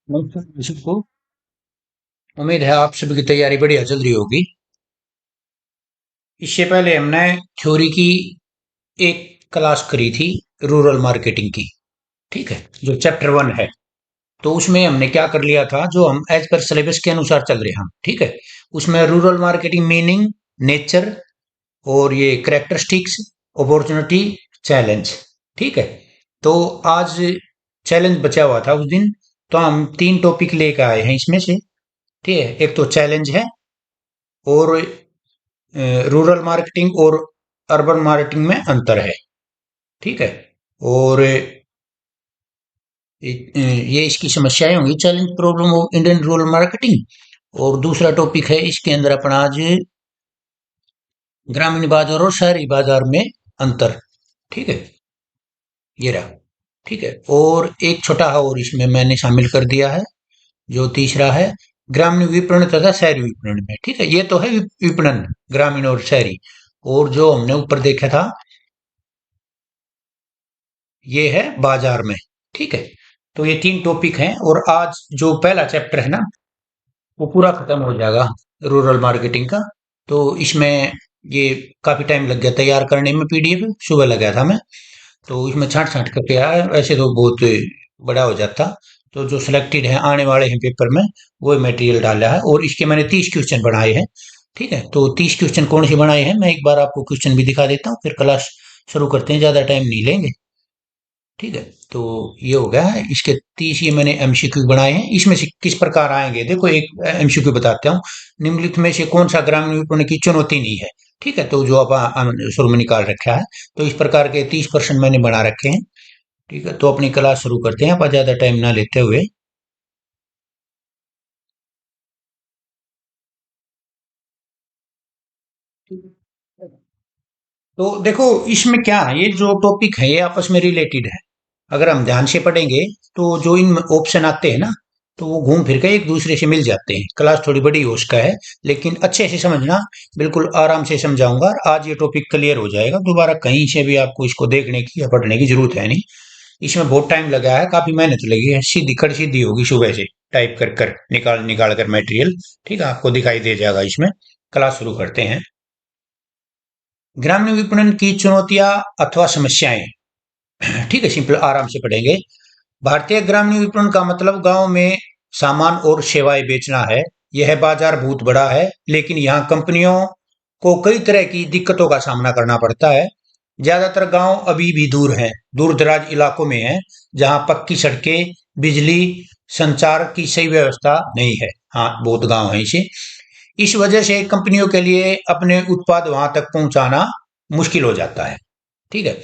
नमस्कार दर्शक को। उम्मीद है आप सभी की तैयारी बढ़िया चल रही होगी। इससे पहले हमने थ्योरी की एक क्लास करी थी, रूरल मार्केटिंग की। ठीक है, जो चैप्टर 1 है। तो उसमें हमने क्या कर लिया था, जो हम एज पर सिलेबस के अनुसार चल रहे हैं हम। ठीक है, उसमें रूरल मार्केटिंग मीनिंग, नेचर और ये करेक्टरिस्टिक्स, अपॉर्चुनिटी, चैलेंज। ठीक है, तो आज चैलेंज बचा हुआ था उस दिन, तो हम 3 टॉपिक लेकर आए हैं इसमें से। ठीक है, एक तो चैलेंज है, और रूरल मार्केटिंग और अर्बन मार्केटिंग में अंतर है। ठीक है, और ये इसकी समस्याएं होंगी, challenge problem of Indian rural marketing. और दूसरा टॉपिक है इसके अंदर अपना आज ग्रामीण बाजार और शहरी बाजार में अंतर। ठीक है, ये रहा। ठीक है, और एक छोटा है और इसमें मैंने शामिल कर दिया है, जो तीसरा है ग्रामीण विपणन तथा शहरी विपणन में। ठीक है, ये तो है विपणन, ग्रामीण और शहरी। और जो हमने ऊपर देखा था, ये है बाजार में। ठीक है, तो ये 3 टॉपिक हैं, और आज जो पहला चैप्टर है ना, वो पूरा खत्म हो जाएगा, रूरल मार्केटिंग का। तो इसमें ये काफी टाइम लग गया तैयार करने में, पीडीएफ सुबह लगा था मैं। तो इसमें छांट छांट करके आया, वैसे तो बहुत बड़ा हो जाता। तो जो सिलेक्टेड है आने वाले हैं पेपर में, वो मटेरियल डाला है, और इसके मैंने 30 क्वेश्चन बनाए हैं। ठीक है, तो 30 क्वेश्चन कौन से बनाए हैं, मैं एक बार आपको क्वेश्चन भी दिखा देता हूँ, फिर क्लास शुरू करते हैं, ज्यादा टाइम नहीं लेंगे। ठीक है, तो ये हो गया है इसके 30। ये मैंने एमसीक्यू बनाए हैं, इसमें से किस प्रकार आएंगे, देखो एक एमसीक्यू बताता हूँ। निम्नलिखित में से कौन सा ग्रामीण विपणन की चुनौती नहीं है। ठीक है, तो जो आप शुरू में निकाल रखा है, तो इस प्रकार के 30% मैंने बना रखे हैं। ठीक है, तो अपनी क्लास शुरू करते हैं, आप ज्यादा टाइम ना लेते हुए। तो देखो, इसमें क्या है, ये जो टॉपिक है ये आपस में रिलेटेड है। अगर हम ध्यान से पढ़ेंगे, तो जो इन ऑप्शन आते हैं ना, तो वो घूम फिर के एक दूसरे से मिल जाते हैं। क्लास थोड़ी बड़ी हो उसका है, लेकिन अच्छे से समझना, बिल्कुल आराम से समझाऊंगा, और आज ये टॉपिक क्लियर हो जाएगा। दोबारा कहीं से भी आपको इसको देखने की या पढ़ने की जरूरत है नहीं। इसमें बहुत टाइम लगा है, काफी मेहनत लगी है, सीधी खड़ सीधी होगी सुबह से, टाइप कर कर निकाल निकाल कर मटेरियल। ठीक है, आपको दिखाई दे जाएगा इसमें। क्लास शुरू करते हैं। ग्रामीण विपणन की चुनौतियां अथवा समस्याएं। ठीक है, सिंपल आराम से पढ़ेंगे। भारतीय ग्रामीण विपणन का मतलब गांव में सामान और सेवाएं बेचना है। यह बाजार बहुत बड़ा है, लेकिन यहाँ कंपनियों को कई तरह की दिक्कतों का सामना करना पड़ता है। ज्यादातर गांव अभी भी दूर हैं, दूर दराज इलाकों में हैं, जहां पक्की सड़कें, बिजली, संचार की सही व्यवस्था नहीं है। हाँ, बहुत गांव है इसे। इस वजह से कंपनियों के लिए अपने उत्पाद वहां तक पहुंचाना मुश्किल हो जाता है। ठीक है,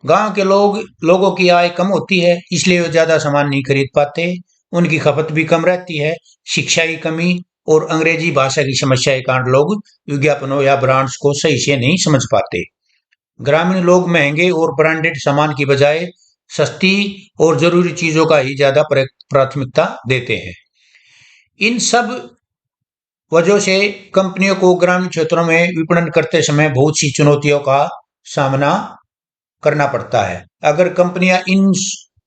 गांव के लोगों की आय कम होती है, इसलिए वो ज्यादा सामान नहीं खरीद पाते। उनकी खपत भी कम रहती है। शिक्षा की कमी और अंग्रेजी भाषा की समस्या के कारण लोग विज्ञापनों या ब्रांड्स को सही से नहीं समझ पाते। ग्रामीण लोग महंगे और ब्रांडेड सामान की बजाय सस्ती और जरूरी चीजों का ही ज्यादा प्राथमिकता देते हैं। इन सब वजह से कंपनियों को ग्रामीण क्षेत्रों में विपणन करते समय बहुत सी चुनौतियों का सामना करना पड़ता है। अगर कंपनियां इन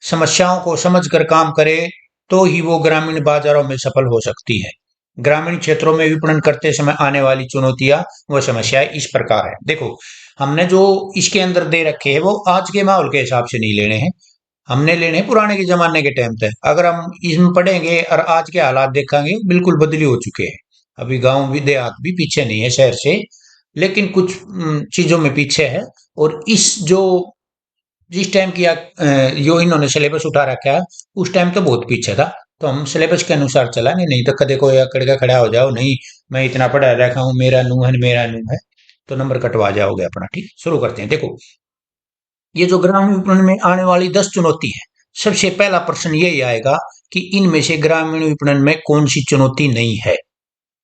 समस्याओं को समझकर काम करे, तो ही वो ग्रामीण बाजारों में सफल हो सकती है। ग्रामीण क्षेत्रों में विपणन करते समय आने वाली चुनौतियां व समस्याएं इस प्रकार है। देखो, हमने जो इसके अंदर दे रखे हैं, वो आज के माहौल के हिसाब से नहीं लेने हैं, हमने लेने हैं पुराने के जमाने के टाइम तक। अगर हम इसमें पढ़ेंगे और आज के हालात देखेंगे, बिल्कुल बदली हो चुके हैं। अभी गांव भी देहात भी पीछे नहीं है शहर से, लेकिन कुछ चीजों में पीछे है। और इस जो जिस टाइम की जो इन्होंने सिलेबस उठा रखा है, उस टाइम तो बहुत पीछे था। तो हम सिलेबस के अनुसार चलाएंगे, नहीं तो कदे कोई अकड़ के खड़ा हो जाओ, नहीं मैं इतना पढ़ा रखा हूँ, मेरा नूह है, तो नंबर कटवा जाओगे अपना। ठीक, शुरू करते हैं। देखो, ये जो ग्रामीण विपणन में आने वाली 10 चुनौती है, सबसे पहला प्रश्न यही आएगा कि इनमें से ग्रामीण विपणन में कौन सी चुनौती नहीं है,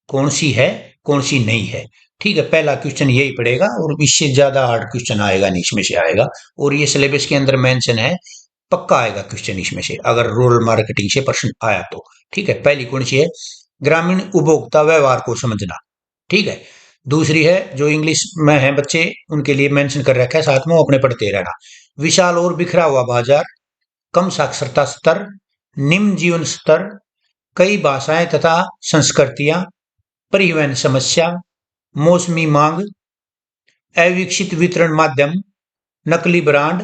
कौन सी है, कौन सी नहीं है। ठीक है, पहला क्वेश्चन यही पड़ेगा, और इससे ज्यादा हार्ड क्वेश्चन आएगा नहीं इसमें से आएगा। और ये सिलेबस के अंदर मेंशन है, पक्का आएगा क्वेश्चन इसमें से, अगर रूरल मार्केटिंग से प्रश्न आया तो। ठीक है, पहली कौन सी है, ग्रामीण उपभोक्ता व्यवहार को समझना। ठीक है, दूसरी है, जो इंग्लिश में है बच्चे उनके लिए मेंशन कर रखा है, साथ में वो अपने पढ़ते रहना। विशाल और बिखरा हुआ बाजार, कम साक्षरता स्तर, निम्न जीवन स्तर, कई भाषाएं तथा संस्कृतियां, परिवहन समस्या, मौसमी मांग, अविकसित वितरण माध्यम, नकली ब्रांड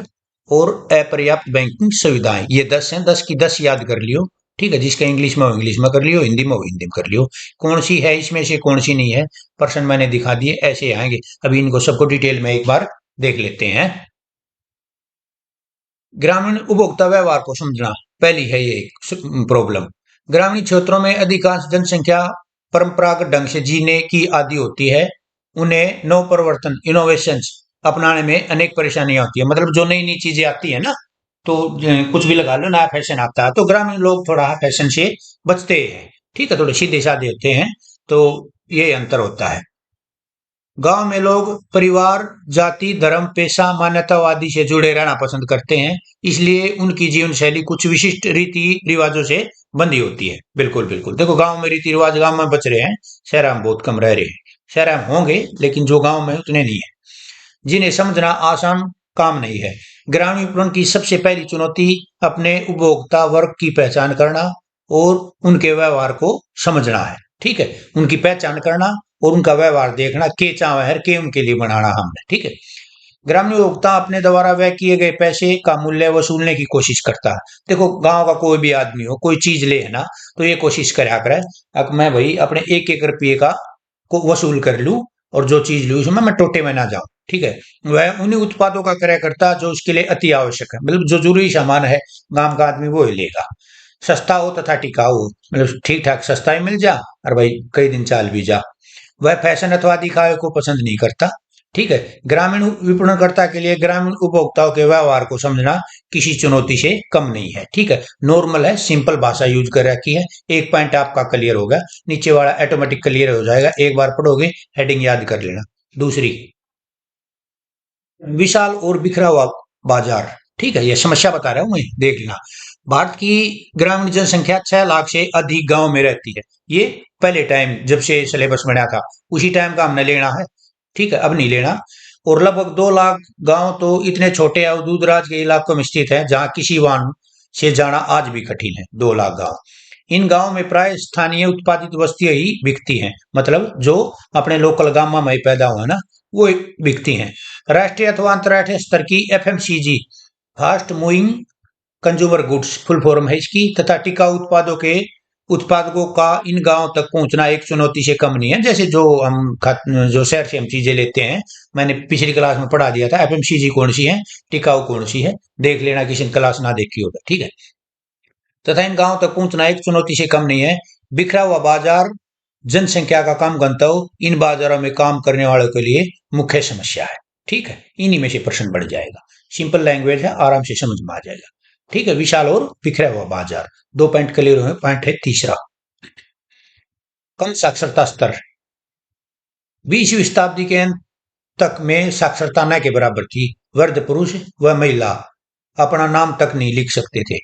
और अपर्याप्त बैंकिंग सुविधाएं। ये 10 हैं, 10 की 10 याद कर लियो। ठीक है, जिसका इंग्लिश में हो इंग्लिश में कर लियो, हिंदी में हो हिंदी में कर लियो। कौन सी है इसमें से, कौन सी नहीं है, पर्सन मैंने दिखा दिए, ऐसे आएंगे। अभी इनको सबको डिटेल में एक बार देख लेते हैं। ग्रामीण उपभोक्ता व्यवहार को समझना पहली है ये प्रॉब्लम। ग्रामीण क्षेत्रों में अधिकांश जनसंख्या परंपरागत ढंग से जीने की आदि होती है। उन्हें नव परिवर्तन इनोवेशंस अपनाने में अनेक परेशानियां होती है। मतलब जो नई नई चीजें आती है ना, तो कुछ भी लगा लो, नया फैशन आता है, तो ग्रामीण लोग थोड़ा फैशन से बचते हैं। ठीक है, थोड़े सीधे साधे होते हैं, तो ये अंतर होता है। गांव में लोग परिवार, जाति, धर्म, पेशा, मान्यतावादी से जुड़े रहना पसंद करते हैं। इसलिए उनकी जीवन शैली कुछ विशिष्ट रीति रिवाजों से बंधी होती है। बिल्कुल बिल्कुल, देखो गांव में रीति रिवाज गांव में बच रहे हैं, शहर में बहुत कम रह रहे हैं। शहर में होंगे लेकिन जो गांव में उतने नहीं है, जिन्हें समझना आसान काम नहीं है। ग्रामीण विपणन की सबसे पहली चुनौती अपने उपभोक्ता वर्ग की पहचान करना और उनके व्यवहार को समझना है। ठीक है, उनकी पहचान करना और उनका व्यवहार देखना, के चाव है के उनके लिए बनाना हमने। ठीक है, ग्रामीण उपभोक्ता अपने द्वारा व्यय किए गए पैसे का मूल्य वसूलने की कोशिश करता है। देखो गांव का कोई भी आदमी हो, कोई चीज ले है ना, तो ये कोशिश करा करे अब मैं भाई अपने एक एक रुपये का को वसूल कर लूं, और जो चीज लूं उसमें मैं टोटे में ना जाऊं। ठीक है, वह उन्हीं उत्पादों का क्रय करता जो उसके लिए अति आवश्यक है। मतलब जो जरूरी सामान है गांव का आदमी वो ही लेगा। सस्ता हो तथा टिकाऊ हो, मतलब ठीक ठाक सस्ता ही मिल जा और भाई कई दिन चाल भी जा। वह फैशन अथवा दिखावे को पसंद नहीं करता। ठीक है, ग्रामीण विपणनकर्ता के लिए ग्रामीण उपभोक्ताओं के व्यवहार को समझना किसी चुनौती से कम नहीं है। ठीक है, नॉर्मल है, सिंपल भाषा यूज कर रखी है। एक पॉइंट आपका क्लियर होगा, नीचे वाला ऑटोमेटिक क्लियर हो जाएगा, एक बार पढ़ोगे हेडिंग याद कर लेना। दूसरी, विशाल और बिखरा हुआ बाजार। ठीक है, ये समस्या बता रहा हूं मैं, देख लेना। भारत की ग्रामीण जनसंख्या 6 लाख से अधिक गांव में रहती है। ये पहले टाइम जब से सिलेबस बना था उसी टाइम का हमने लेना है। ठीक है, अब नहीं लेना। और लगभग 2 लाख गांव तो इतने छोटे और दूर दराज के इलाकों में स्थित हैं जहां किसी वाहन से जाना आज भी कठिन है। 2 लाख गांव, इन गांव में प्राय स्थानीय उत्पादित वस्तुएं ही बिकती हैं। मतलब जो अपने लोकल गांव में पैदा हुआ ना, वो बिकती हैं। राष्ट्रीय अथवा अंतर्राष्ट्रीय स्तर की FMCG, fast moving consumer goods full form है इसकी, तथा टिकाऊ उत्पादकों का इन गांवों तक पहुंचना एक चुनौती से कम नहीं है। जैसे जो जो शहर से हम चीजें लेते हैं, मैंने पिछली क्लास में पढ़ा दिया था एफएमसीजी कौन सी है, टिकाऊ कौन सी है, देख लेना किसी ने क्लास ना देखी होगा। ठीक है, तथा इन गांवों तक पहुंचना एक चुनौती से कम नहीं है। बिखरा हुआ बाजार, जनसंख्या का कम घनत्व इन बाजारों में काम करने वालों के लिए मुख्य समस्या है। ठीक है, इन्हीं में से प्रश्न बढ़ जाएगा। सिंपल लैंग्वेज है, आराम से समझ में आ जाएगा। ठीक है, विशाल और बिखरा हुआ बाजार, 2 पॉइंट क्लियर हुए। पॉइंट है तीसरा, कम साक्षरता स्तर। 20वीं शताब्दी के अंत तक में साक्षरता न के बराबर थी। वृद्ध पुरुष व महिला अपना नाम तक नहीं लिख सकते थे।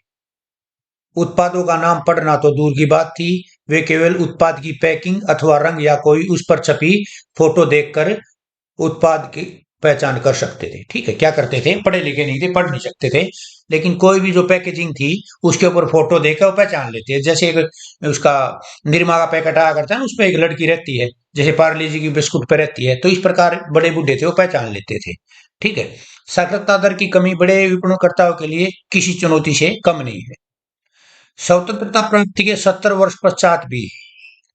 उत्पादों का नाम पढ़ना तो दूर की बात थी, वे केवल उत्पाद की पैकिंग अथवा रंग या कोई उस पर छपी फोटो देखकर उत्पाद की पहचान कर सकते थे। ठीक है, क्या करते थे, पढ़े लिखे नहीं थे, पढ़ नहीं सकते थे, लेकिन कोई भी जो पैकेजिंग थी उसके ऊपर फोटो देखकर वो पहचान लेते हैं। जैसे एक उसका निरमा का पैकेट आया करता है ना, उस पर एक लड़की रहती है, जैसे पार्ले जी की बिस्कुट पे रहती है, तो इस प्रकार बड़े बूढ़े थे वो पहचान लेते थे। ठीक है, साक्षरता दर की कमी बड़े विपणनकर्ताओं के लिए किसी चुनौती से कम नहीं है। स्वतंत्रता प्राप्ति के 70 वर्ष पश्चात भी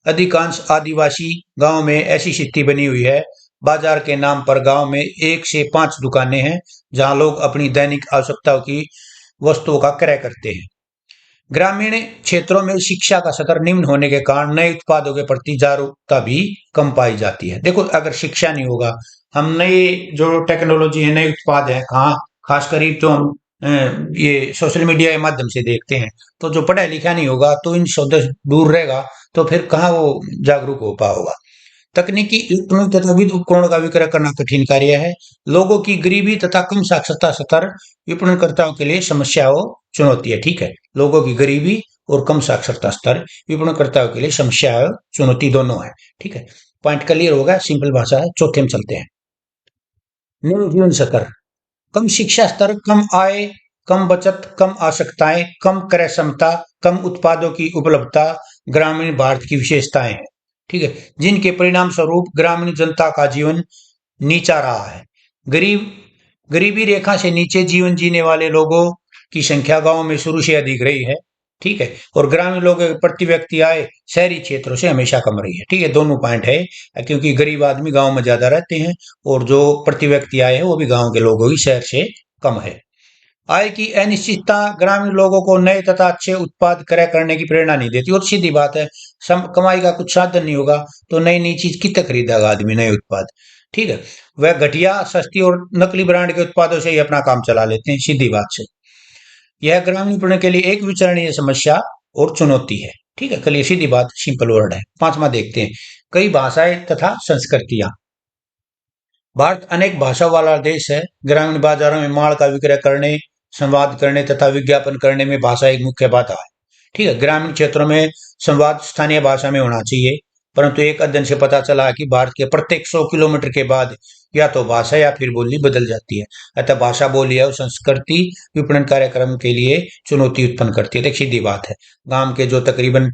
अधिकांश आदिवासी गांव में ऐसी स्थिति बनी हुई है। बाजार के नाम पर गांव में 1 से 5 दुकानें हैं जहां लोग अपनी दैनिक आवश्यकताओं की वस्तुओं का क्रय करते हैं। ग्रामीण क्षेत्रों में शिक्षा का स्तर निम्न होने के कारण नए उत्पादों के प्रति जागरूकता भी कम पाई जाती है। देखो अगर शिक्षा नहीं होगा, हम नए जो टेक्नोलॉजी है, नए उत्पाद है, कहाँ खासकर तो हम ये सोशल मीडिया के माध्यम से देखते हैं, तो जो पढ़ा लिखा नहीं होगा तो इन शब्दों से दूर रहेगा, तो फिर कहाँ वो जागरूक हो पाएगा। तकनीकी इलेक्ट्रॉनिक तथा विद्युत उपकरणों का विक्रय करना कठिन कार्य है। लोगों की गरीबी तथा कम साक्षरता स्तर विपणनकर्ताओं के लिए समस्या और चुनौती है। ठीक है, लोगों की गरीबी और कम साक्षरता स्तर विपणनकर्ताओं के लिए समस्या और चुनौती दोनों है। ठीक है, पॉइंट क्लियर होगा, सिंपल भाषा है। चौथे में चलते हैं, निम्न जीवन स्तर। कम शिक्षा स्तर, कम आय, कम बचत, कम आवश्यकताएं, कम क्रय क्षमता, कम उत्पादों की उपलब्धता ग्रामीण भारत की विशेषताएं हैं। ठीक है, जिनके परिणाम स्वरूप ग्रामीण जनता का जीवन नीचा रहा है। गरीब गरीबी रेखा से नीचे जीवन जीने वाले लोगों की संख्या गांव में शुरू से अधिक रही है। ठीक है, और ग्रामीण लोगों की प्रति व्यक्ति आय शहरी क्षेत्रों से हमेशा कम रही है। ठीक है, दोनों पॉइंट है, क्योंकि गरीब आदमी गांव में ज्यादा रहते हैं और जो प्रति व्यक्ति आय है वो भी गांव के लोगों की शहर से कम है। आय की अनिश्चितता ग्रामीण लोगों को नए तथा अच्छे उत्पाद क्रय करने की प्रेरणा नहीं देती। और सीधी बात है, कमाई का कुछ साधन नहीं होगा तो नई नई चीज कितना खरीदेगा आदमी, नए उत्पाद। ठीक है, वह घटिया, सस्ती और नकली ब्रांड के उत्पादों से ही अपना काम चला लेते हैं, सीधी बात से। यह ग्रामीणीकरण के लिए एक विचारणीय समस्या और चुनौती है। ठीक है, कल सीधी बात, सिंपल वर्ड है। पांचवा देखते हैं, कई भाषाएं तथा संस्कृतियां। भारत अनेक भाषा वाला देश है। ग्रामीण बाजारों में माल का विक्रय करने, संवाद करने तथा विज्ञापन करने में भाषा एक मुख्य बाधा है। ठीक है, ग्रामीण क्षेत्रों में संवाद स्थानीय भाषा में होना चाहिए, परंतु एक अध्ययन से पता चला कि भारत के प्रत्येक 100 किलोमीटर के बाद या तो भाषा या फिर बोली बदल जाती है। अतः भाषा, बोली और संस्कृति विपणन कार्यक्रम के लिए चुनौती उत्पन्न करती है। देखिए, सीधी बात है, गांव के जो तकरीबन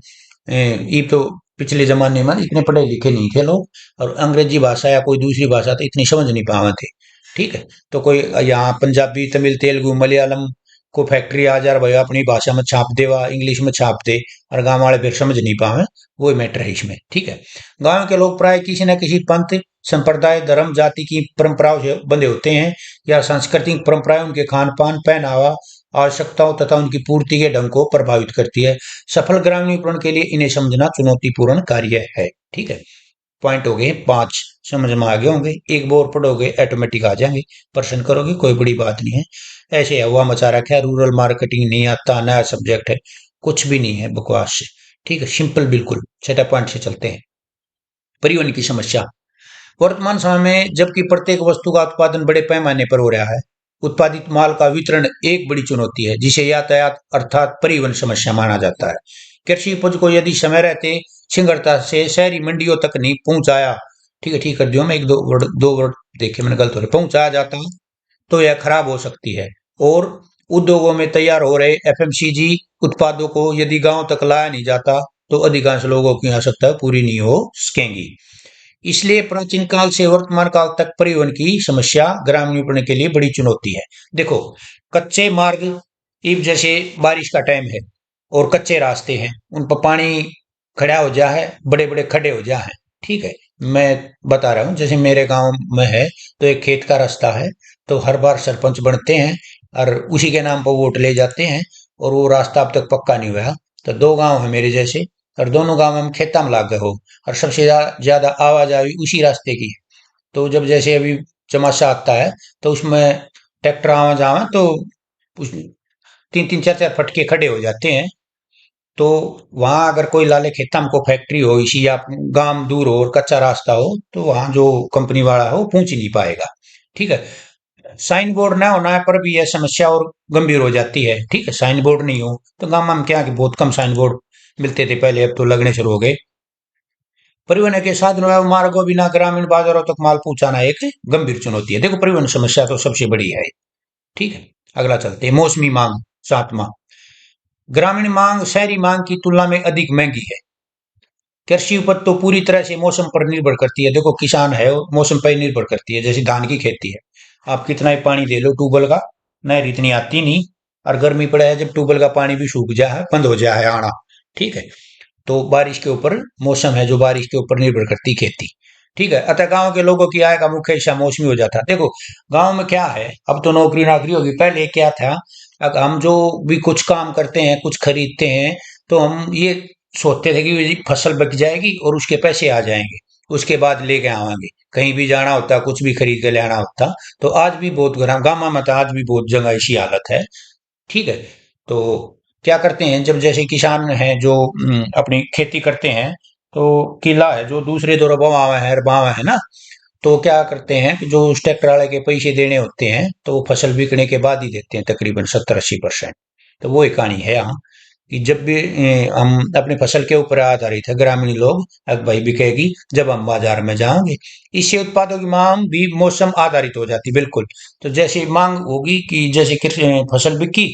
ये तो पिछले जमाने में इतने पढ़े लिखे नहीं थे लोग, और अंग्रेजी भाषा या कोई दूसरी भाषा तो इतनी समझ नहीं पावे थे। ठीक है, तो कोई यहाँ पंजाबी, तमिल, तेलुगु, मलयालम को फैक्ट्री आ जा भाई अपनी भाषा में छाप देवा, इंग्लिश में छाप दे, और गांव वाले फिर समझ नहीं पावे। वो मैटर है इसमें। ठीक है, गांव के लोग प्राय किसी न किसी पंथ, संप्रदाय, धर्म, जाति की परंपराओं से बंधे होते हैं, या सांस्कृतिक परंपराएं उनके खान पान, पहनावा, आवश्यकताओं तथा उनकी पूर्ति के ढंग को प्रभावित करती है। सफल ग्रामीणीकरण के लिए इन्हें समझना चुनौतीपूर्ण कार्य है। ठीक है, पॉइंट हो गए 5, समझ में आ गए होंगे। एक बार पढ़ोगे ऑटोमेटिक आ जाएंगे, प्रश्न करोगे, कोई बड़ी बात नहीं है। ऐसे हवा मचा रखा है, रूरल मार्केटिंग नहीं आता, नया सब्जेक्ट है, कुछ भी नहीं है, बकवास से। ठीक है, सिंपल बिल्कुल। छठा पॉइंट से चलते हैं, परिवहन की समस्या। वर्तमान समय में जबकि प्रत्येक वस्तु का उत्पादन बड़े पैमाने पर हो रहा है, उत्पादित माल का वितरण एक बड़ी चुनौती है, जिसे यातायात अर्थात परिवहन समस्या माना जाता है। कृषि उपज को यदि समय रहते शीघ्रता से शहरी मंडियों तक नहीं पहुंचाया, ठीक है, ठीक कर दियो मैं, एक दो वर्ड देखे मैंने, गलत हो रहा, पहुंचाया जाता तो यह खराब हो सकती है। और उद्योगों में तैयार हो रहे एफएमसीजी उत्पादों को यदि गांव तक लाया नहीं जाता तो अधिकांश लोगों की आवश्यकता पूरी नहीं हो सकेंगी। इसलिए प्राचीन काल से वर्तमान काल तक परिवहन की समस्या ग्रामीण विपणन के लिए बड़ी चुनौती है। देखो, कच्चे मार्ग, अब जैसे बारिश का टाइम है और कच्चे रास्ते हैं, उन पर पानी खड़ा हो जा है, बड़े बड़े खड्डे हो जा है। ठीक है, मैं बता रहा हूँ, जैसे मेरे गांव में है तो एक खेत का रास्ता है, तो हर बार सरपंच बनते हैं और उसी के नाम पर वोट ले जाते हैं, और वो रास्ता अब तक पक्का नहीं हुआ। तो दो गांव है मेरे जैसे, और दोनों गांव में हम खेता में लाग गए हो, और सबसे ज्यादा आवाजाही उसी रास्ते की है। तो जब जैसे अभी चमासा आता है तो उसमें ट्रैक्टर आवा जावा तो उस 3-3 4-4 फटके खड़े हो जाते हैं। तो वहां अगर कोई लाले खेता में को फैक्ट्री हो इसी, या गांव दूर हो और कच्चा रास्ता हो, तो वहां जो कंपनी वाला हो पहुंच ही नहीं पाएगा। ठीक है, साइन बोर्ड ना होना पर भी यह समस्या और गंभीर हो जाती है। ठीक है, साइन बोर्ड नहीं हो तो गांव में क्या कि बहुत कम साइन बोर्ड मिलते थे पहले, अब तो लगने शुरू हो गए। परिवहन के साधनों एवं मार्गों बिना ग्रामीण बाजारों तक माल पहुंचाना एक गंभीर चुनौती है। देखो, परिवहन समस्या तो सबसे बड़ी है। ठीक है, अगला चलते हैं, मौसमी मांग, सातवां। ग्रामीण मांग शहरी मांग की तुलना में अधिक महंगी है। कृषि उपज तो पूरी तरह से मौसम पर निर्भर करती है। देखो, किसान है वो मौसम पर निर्भर करती है। जैसे धान की खेती है, आप कितना ही पानी दे लो ट्यूबवेल का, नहर इतनी आती नहीं, और गर्मी पड़े है जब ट्यूबवेल का पानी भी सूख जाए, बंद हो जाए आना। ठीक है, तो बारिश के ऊपर मौसम है, जो बारिश के ऊपर निर्भर करती खेती। ठीक है, अतः गांव के लोगों की आय का मुख्य हिस्सा मौसमी हो जाता है। देखो, गांव में क्या है, अब तो नौकरी नाकरी होगी, पहले क्या था, अब हम जो भी कुछ काम करते हैं, कुछ खरीदते हैं, तो हम ये सोचते थे कि फसल बच जाएगी और उसके पैसे आ जाएंगे, उसके बाद लेके आवांगे, कहीं भी जाना होता, कुछ भी खरीद के लेना होता। तो आज भी बहुत गांव में तो आज भी बहुत जगह ऐसी हालत है। ठीक है, तो क्या करते हैं, जब जैसे किसान हैं जो अपनी खेती करते हैं, तो किला है जो दूसरे दो बावा है ना, तो क्या करते हैं कि जो उस ट्रैक्टर वाले के पैसे देने होते हैं तो वो फसल बिकने के बाद ही देते हैं, तकरीबन 70-80%। तो वो एक कहानी है यहाँ। कि जब भी हम अपने फसल के ऊपर आधारित है ग्रामीण लोग, अब भाई बिकेगी जब हम बाजार में जाओगे। इससे उत्पादों की मांग भी मौसम आधारित हो जाती, बिल्कुल। तो जैसे मांग होगी कि जैसे फसल बिकी,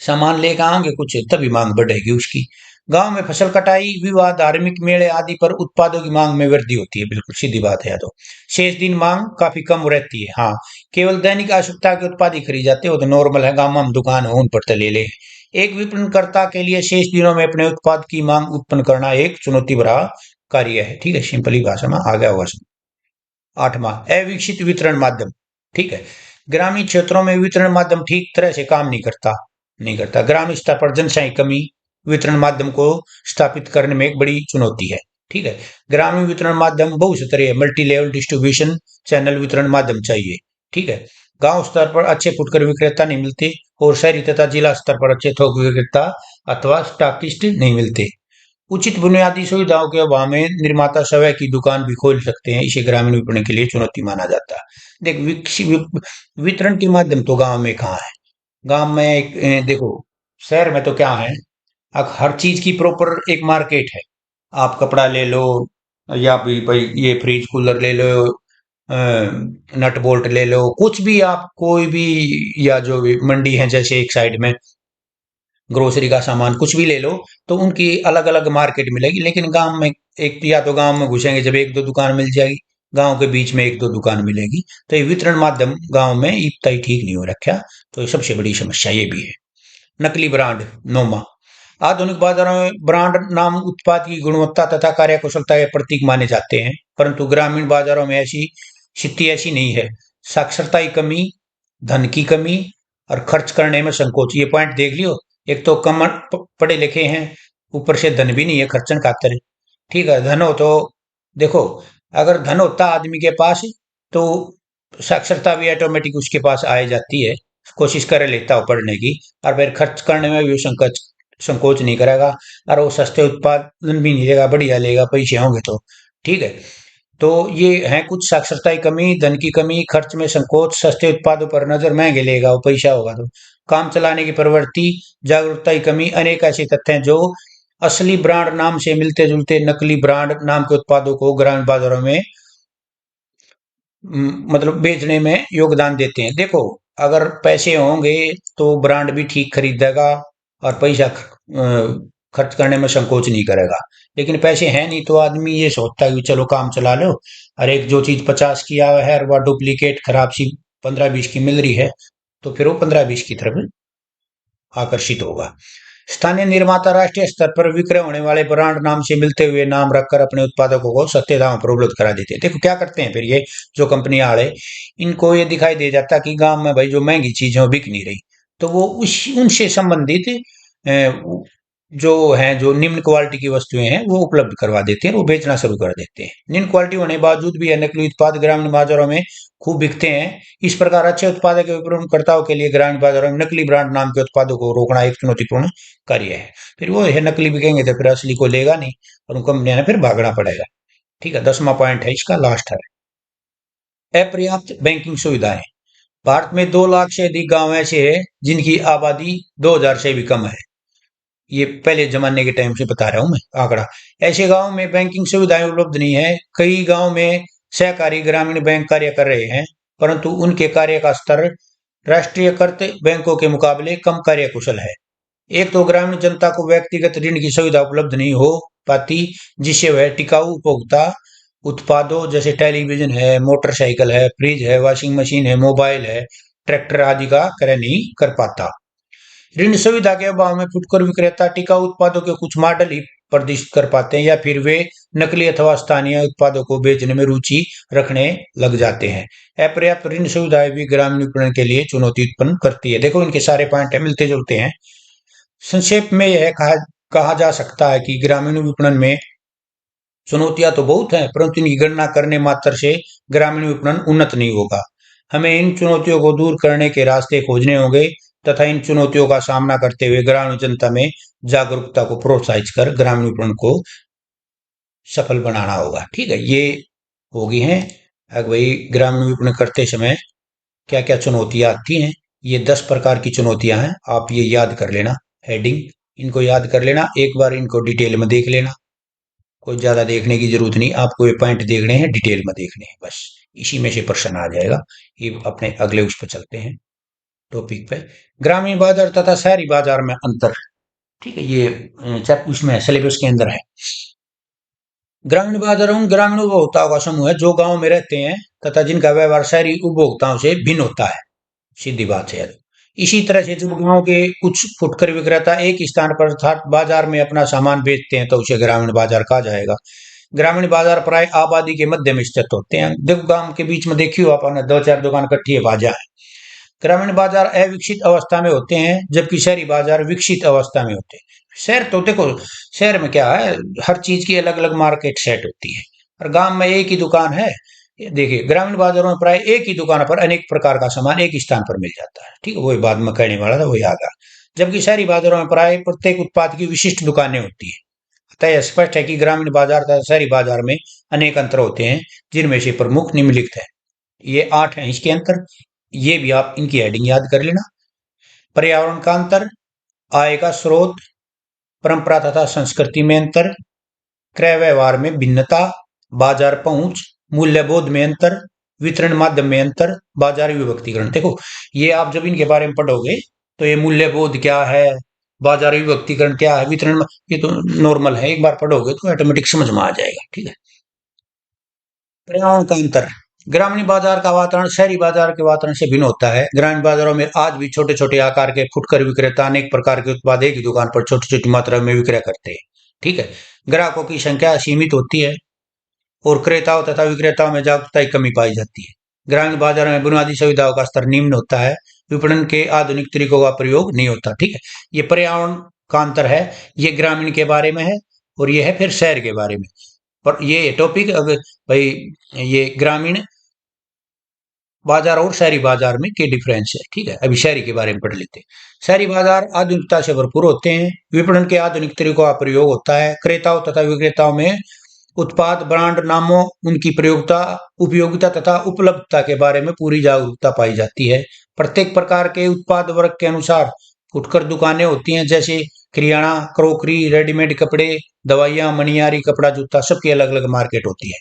सामान लेकर आएंगे कुछ, तभी मांग बढ़ेगी उसकी। गांव में फसल कटाई, विवाह, धार्मिक मेले आदि पर उत्पादों की मांग में वृद्धि होती है, बिल्कुल सीधी बात है। तो शेष दिन मांग काफी कम रहती है। हाँ, केवल दैनिक आवश्यकता के उत्पाद ही खरीदे जाते हैं, वो तो नॉर्मल है, गांव में हम दुकान हो उन पर तो ले ले। एक विपणनकर्ता के लिए शेष दिनों में अपने उत्पाद की मांग उत्पन्न करना एक चुनौती भरा कार्य है। ठीक है, सिंपली भाषा में आ गया होगा। 8वां, अविकसित वितरण माध्यम। ठीक है, ग्रामीण क्षेत्रों में वितरण माध्यम ठीक तरह से काम नहीं करता। ग्रामीण स्तर पर जनसंख्या की कमी वितरण माध्यम को स्थापित करने में एक बड़ी चुनौती है। ठीक है, ग्रामीण वितरण माध्यम बहुत स्तरीय है, मल्टी लेवल डिस्ट्रीब्यूशन चैनल वितरण माध्यम चाहिए। ठीक है, गांव स्तर पर अच्छे फुटकर विक्रेता नहीं मिलते, और शहरी तथा जिला स्तर पर अच्छे थोक विक्रेता अथवा स्टॉकिस्ट नहीं मिलते। उचित बुनियादी सुविधाओं के अभाव में निर्माता स्वयं की दुकान भी खोल सकते हैं, इसे ग्रामीण विपणन के लिए चुनौती माना जाता है। देख, वितरण के माध्यम तो गांव में कहाँ है। गांव में देखो, शहर में तो क्या है, अब हर चीज की प्रॉपर एक मार्केट है। आप कपड़ा ले लो, या भी भाई ये फ्रिज कूलर ले लो, नट बोल्ट ले लो, कुछ भी आप कोई भी, या जो भी मंडी है जैसे एक साइड में ग्रोसरी का सामान कुछ भी ले लो, तो उनकी अलग अलग मार्केट मिलेगी। लेकिन गांव में एक, या तो गांव में घुसेंगे जब एक दो दुकान मिल जाएगी, गांव के बीच में एक दो दुकान मिलेगी। तो ये वितरण माध्यम गांव में इतना ही ठीक नहीं हो रखा। तो ये सबसे बड़ी समस्या ये भी है। नकली ब्रांड। 9वां, आधुनिक बाजारों में ब्रांड नाम उत्पाद की गुणवत्ता तथा कार्यकुशलता के प्रतीक माने जाते हैं, परंतु ग्रामीण बाजारों में ऐसी स्थिति ऐसी नहीं है। साक्षरता की कमी, धन की कमी, और खर्च करने में संकोच, ये पॉइंट देख लियो। एक तो कम पढ़े लिखे हैं, ऊपर से धन भी नहीं है खर्चन खातर। ठीक है, धन हो तो देखो, अगर धन होता आदमी के पास, तो साक्षरता भी ऑटोमेटिक उसके पास आ जाती है, कोशिश कर लेता हो पढ़ने की। और फिर खर्च करने में भी संकोच संकोच नहीं करेगा, और वो सस्ते उत्पादन भी नहीं लेगा, बढ़िया लेगा पैसे होंगे तो। ठीक है, तो ये है कुछ। साक्षरता की कमी, धन की कमी, खर्च में संकोच, सस्ते उत्पादों पर नजर, महंगे लेगा वो, पैसा होगा तो। काम चलाने की प्रवृत्ति, जागरूकता की कमी, अनेक ऐसे तथ्य हैं जो असली ब्रांड नाम से मिलते जुलते नकली ब्रांड नाम के उत्पादों को ग्रामीण बाजारों में मतलब बेचने में योगदान देते हैं। देखो, अगर पैसे होंगे तो ब्रांड भी ठीक खरीदेगा, और पैसा खर्च करने में संकोच नहीं करेगा। लेकिन पैसे हैं नहीं, तो आदमी ये सोचता है कि चलो काम चला लो, और एक जो चीज 50 की आ है और वह डुप्लीकेट खराब सी 15-20 की मिल रही है, तो फिर वो 15-20 की तरफ आकर्षित होगा। स्थानीय निर्माता राष्ट्रीय स्तर पर विक्रय होने वाले ब्रांड नाम से मिलते हुए नाम रखकर अपने उत्पादकों को सस्ते दामों पर उपलब्ध करा देते हैं। देखो क्या करते हैं फिर ये जो कंपनी वाले, इनको ये दिखाई दे जाता कि गांव में भाई जो महंगी चीजें वो बिक नहीं रही, तो वो उस उनसे संबंधित जो है, जो निम्न क्वालिटी की वस्तुएं हैं वो उपलब्ध करवा देते हैं, वो बेचना शुरू कर देते हैं। निम्न क्वालिटी होने के बावजूद भी यह नकली उत्पाद ग्रामीण बाजारों में खूब बिकते हैं। इस प्रकार अच्छे उत्पादक के विपणनकर्ताओं के लिए ग्रामीण बाजारों में नकली ब्रांड नाम के उत्पादों को रोकना एक चुनौतीपूर्ण कार्य है। फिर वो है, नकली बिकेंगे तो फिर असली को लेगा नहीं, और उनको कंपनियों ने फिर भागना पड़ेगा। ठीक है, 10वां पॉइंट है इसका, लास्ट है, अपर्याप्त बैंकिंग सुविधाएं। भारत में 2 लाख से अधिक गांव ऐसे हैं जिनकी आबादी 2000 से भी कम है। ये पहले जमाने के टाइम से बता रहा हूं मैं आंकड़ा। ऐसे गांव में बैंकिंग सुविधाएं उपलब्ध नहीं है। कई गांव में सहकारी ग्रामीण बैंक कार्य कर रहे हैं, परंतु उनके कार्य का स्तर राष्ट्रीयकृत बैंकों के मुकाबले कम कार्यकुशल है। एक तो ग्रामीण जनता को व्यक्तिगत ऋण की सुविधा उपलब्ध नहीं हो पाती, जिससे वह टिकाऊ उपभोक्ता उत्पादों जैसे टेलीविजन है, मोटरसाइकिल है, फ्रिज है, वॉशिंग मशीन है, मोबाइल है, ट्रैक्टर आदि का क्रय नहीं कर पाता। ऋण सुविधा के अभाव में फुटकर विक्रेता टिकाऊ उत्पादों के कुछ मॉडल ही प्रदर्शित कर पाते हैं, या फिर वे नकली अथवा स्थानीय उत्पादों को बेचने में रुचि रखने लग जाते हैं। अपर्याप्त ऋण सुविधाएं भी ग्रामीण विपणन के लिए चुनौती उत्पन्न करती है। देखो, इनके सारे पॉइंट है, मिलते जुलते हैं। संक्षेप में यह कहा जा सकता है कि ग्रामीण विपणन में चुनौतियां तो बहुत हैं, परंतु इनकी गणना करने मात्र से ग्रामीण विपणन उन्नत नहीं होगा। हमें इन चुनौतियों को दूर करने के रास्ते खोजने होंगे, तथा इन चुनौतियों का सामना करते हुए ग्रामीण जनता में जागरूकता को प्रोत्साहित कर ग्रामीण विपणन को सफल बनाना होगा। ठीक है, ये होगी हैं। अब वही ग्रामीण विपणन करते समय क्या क्या चुनौतियां आती हैं, ये 10 प्रकार की चुनौतियां हैं, आप ये याद कर लेना। हेडिंग इनको याद कर लेना, एक बार इनको डिटेल में देख लेना। कोई ज्यादा देखने की जरूरत नहीं, आपको ये पॉइंट देखने हैं, डिटेल में देखने हैं बस। इसी में से प्रश्न आ जाएगा। ये अपने अगले उस पर चलते हैं, टॉपिक पे। ग्रामीण बाजार तथा शहरी बाजार में अंतर। ठीक है, ये उसमें सिलेबस के अंदर है। ग्रामीण बाजार उन ग्रामीण उपभोक्ताओं का समूह है जो गांव में रहते हैं तथा जिनका व्यवहार शहरी उपभोक्ताओं से भिन्न होता है। सीधी बात है। इसी तरह से जब गांव के कुछ फुटकर विक्रेता एक स्थान पर अर्थात बाजार में अपना सामान बेचते हैं तो उसे ग्रामीण बाजार कहा जाएगा। ग्रामीण बाजार प्राय आबादी के मध्य में स्थित होते हैं। देखो गांव के बीच में देखियो आपने दो चार दुकान इकट्ठी है, बाजार है। ग्रामीण बाजार अविकसित अवस्था में होते हैं जबकि शहरी बाजार विकसित अवस्था में होते हैं। शहर तो देखो, शहर में क्या है, हर चीज की अलग अलग मार्केट सेट होती है और गांव में एक ही दुकान है। ये देखिए ग्रामीण बाजारों में प्राय एक ही दुकान पर अनेक प्रकार का सामान एक ही स्थान पर मिल जाता है। ठीक है, वही बात मैं कहने वाला था, वही आ गया। जबकि शहरी बाजारों में प्राय प्रत्येक उत्पाद की विशिष्ट दुकानें होती है। अतः यह स्पष्ट है कि ग्रामीण बाजार तथा शहरी बाजार में अनेक अंतर होते हैं जिनमें से प्रमुख निम्नलिखित है। ये 8 हैं इसके अंतर। ये भी आप इनकी हेडिंग याद कर लेना। पर्यावरण का अंतर, आय का स्रोत, परंपरा तथा संस्कृति में अंतर, क्रय व्यवहार में भिन्नता, बाजार पहुंच, मूल्य बोध में अंतर, वितरण माध्यम में अंतर, बाजार विभक्तिकरण। देखो ये आप जब इनके बारे में पढ़ोगे तो ये मूल्य बोध क्या है, बाजार विभक्तिकरण क्या है, वितरण, ये तो नॉर्मल है, एक बार पढ़ोगे तो ऑटोमेटिक समझ में आ जाएगा। ठीक है। पर्यावरण का अंतर, ग्रामीण बाजार का वातावरण शहरी बाजार के वातावरण से भिन्न होता है। ग्रामीण बाजारों में आज भी छोटे छोटे आकार के फुटकर विक्रेता अनेक प्रकार के उत्पाद एक ही दुकान पर छोटी छोटी मात्रा में विक्रय करते हैं। ठीक है, ग्राहकों की संख्या सीमित होती है और क्रेताओं तथा विक्रेताओं में जागरूकता की कमी पाई जाती है। ग्रामीण बाजार में बुनियादी सुविधाओं का स्तर निम्न होता है, विपणन के आधुनिक तरीकों का प्रयोग नहीं होता। ठीक है, ये पर्यावरण का अंतर है, ये ग्रामीण के बारे में है और ये है फिर शहर के बारे में। पर ये टॉपिक अगर भाई, ये ग्रामीण बाजार और शहरी बाजार में क्या डिफरेंस है। ठीक है, अभी शहरी के बारे में पढ़ लेते हैं। शहरी बाजार आधुनिकता से भरपूर होते हैं, विपणन के आधुनिक तरीकों का प्रयोग होता है, क्रेताओं तथा विक्रेताओं में उत्पाद ब्रांड नामों, उनकी प्रयोगता उपयोगिता तथा उपलब्धता के बारे में पूरी जागरूकता पाई जाती है। प्रत्येक प्रकार के उत्पाद वर्ग के अनुसार फुटकर दुकानें होती हैं, जैसे किराना, क्रोकरी, रेडीमेड कपड़े, दवाइयाँ, मनियारी, कपड़ा, जूता, सबकी अलग अलग मार्केट होती है।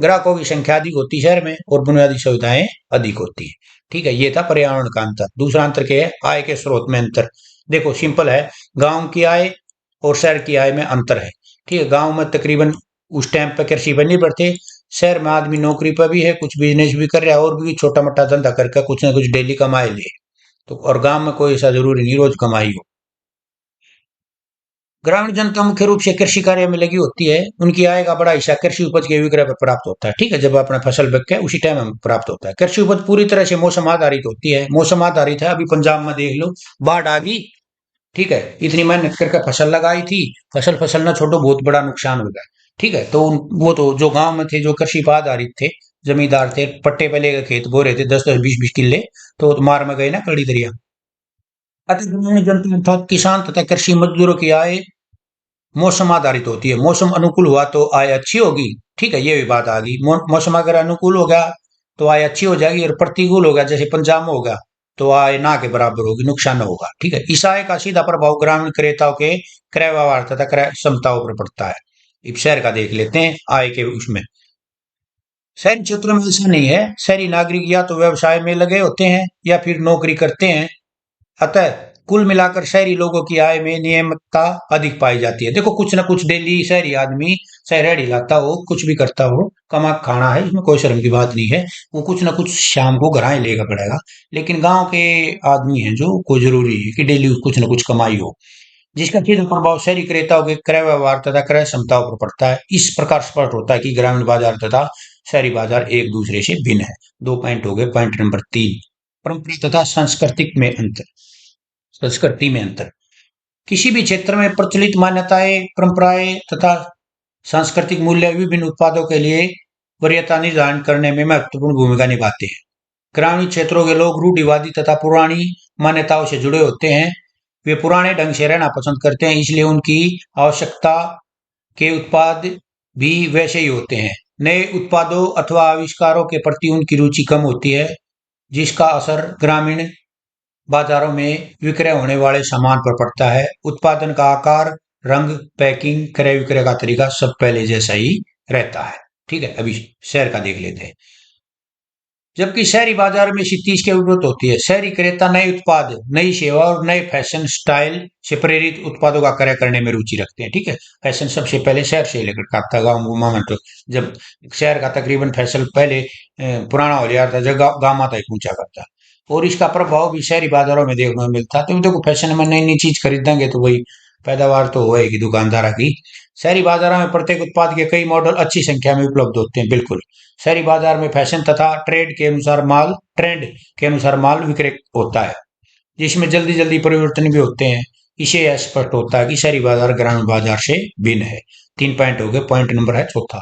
ग्राहकों की संख्या अधिक होती है शहर में और बुनियादी सुविधाएं अधिक होती है। ठीक है, ये था पर्यावरण का अंतर। दूसरा अंतर क्या है, आय के स्रोत में अंतर। देखो सिंपल है, गांव की आय और शहर की आय में अंतर है। ठीक है, गांव में तकरीबन उस टाइम पे कृषि पर निर्भर थे। शहर में आदमी नौकरी पर भी है, कुछ बिजनेस भी कर रहा है और भी छोटा मोटा धंधा करके कुछ ना कुछ डेली कमाए ले। तो और गांव में कोई ऐसा जरूरी नहीं रोज कमाई हो। ग्रामीण जनता मुख्य रूप से कृषि कार्य में लगी होती है। उनकी आय का बड़ा हिस्सा कृषि उपज के विक्रय पर प्राप्त होता है। ठीक है, जब अपना फसल बिक के उसी टाइम हमें प्राप्त होता है। कृषि उपज पूरी तरह से मौसम आधारित होती है। मौसम आधारित है, अभी पंजाब में देख लो, बाढ़ आ गई। ठीक है, इतनी मेहनत करके फसल लगाई थी, फसल फसल ना छोड़ो, बहुत बड़ा नुकसान हो गया। ठीक है, तो वो तो जो गांव में थे, जो कृषि पर आधारित थे, जमींदार थे, पट्टे पे लेकर खेत बो रहे थे 10-10 20-20 किल्ले, तो वो तो मार में गए ना कड़ी दरिया। अति ग्रामीण जनता अर्थात किसान तथा कृषि मजदूरों की आय मौसम आधारित होती है। मौसम अनुकूल हुआ तो आय अच्छी होगी। ठीक है, ये भी बात आ गई। मौसम अगर अनुकूल हो गया तो आय अच्छी हो जाएगी और प्रतिकूल हो गया जैसे पंजाब में होगा तो आय ना के बराबर होगी, नुकसान होगा। ठीक है, इस आय का सीधा प्रभाव ग्रामीण क्रेताओं के क्रय व्यवहार तथा क्रय क्षमताओं पर पड़ता है। अब शहर का देख लेते हैं आय के उसमें। शहरी क्षेत्रों में ऐसा नहीं है। शहरी नागरिक या तो व्यवसाय में लगे होते हैं या फिर नौकरी करते हैं। अतः कुल मिलाकर शहरी लोगों की आय में नियमितता अधिक पाई जाती है। देखो कुछ ना कुछ डेली शहरी आदमी शहर लाता हो, कुछ भी करता हो, कमा के खाना है, इसमें कोई शर्म की बात नहीं है। वो कुछ ना कुछ शाम को घर ही लेगा पड़ेगा। लेकिन गांव के आदमी हैं जो, कोई जरूरी है कि डेली कुछ ना कुछ कमाई हो, जिसका सीधा प्रभाव शहरी क्रेताओं के क्रय व्यवहार तथा क्रय क्षमताओं पर पड़ता है। इस प्रकार स्पष्ट होता है कि ग्रामीण बाजार तथा शहरी बाजार एक दूसरे से भिन्न है। 2 पॉइंट हो गए। पॉइंट नंबर 3, परंपरा तथा सांस्कृतिक में अंतर। संस्कृति में अंतर, किसी भी क्षेत्र में प्रचलित मान्यताएं, परंपराएं तथा सांस्कृतिक मूल्य विभिन्न उत्पादों के लिए वरीयता निर्धारण करने में महत्वपूर्ण भूमिका निभाते हैं। ग्रामीण क्षेत्रों के लोग रूढ़िवादी तथा पुरानी मान्यताओं से जुड़े होते हैं। वे पुराने ढंग से रहना पसंद करते हैं, इसलिए उनकी आवश्यकता के उत्पाद भी वैसे ही होते हैं। नए उत्पादों अथवा आविष्कारों के प्रति उनकी रुचि कम होती है, जिसका असर ग्रामीण बाजारों में विक्रय होने वाले सामान पर पड़ता है। उत्पादन का आकार, रंग, पैकिंग, क्रय विक्रय का तरीका सब पहले जैसा ही रहता है। ठीक है, अभी शहर का देख लेते हैं। जबकि शहरी बाजार में इसी चीज की जरूरत होती है। शहरी क्रेता नए उत्पाद, नई सेवा और नए फैशन स्टाइल से प्रेरित उत्पादों का क्रय करने में रुचि रखते हैं। ठीक है, फैशन सबसे पहले शहर से लेकर का था। गाँव में तो जब शहर का तकरीबन फैशन पहले पुराना हो गया था, जब गाँव में तक पहुंचा करता। और इसका प्रभाव भी शहरी बाजारों में देखने को मिलता है। तो देखो, फैशन में नई नई चीज खरीदेंगे तो वही पैदावार तो होएगी दुकानदार की। शहरी बाजारों में प्रत्येक उत्पाद के कई मॉडल अच्छी संख्या में उपलब्ध होते हैं। बिल्कुल, शहरी बाजार में फैशन तथा ट्रेंड के अनुसार माल विक्रय होता है, जिसमें जल्दी जल्दी परिवर्तन भी होते हैं। इसे यह स्पष्ट होता है कि शहरी बाजार ग्रामीण बाजार से भिन्न है। 3 पॉइंट हो गए। पॉइंट नंबर है चौथा,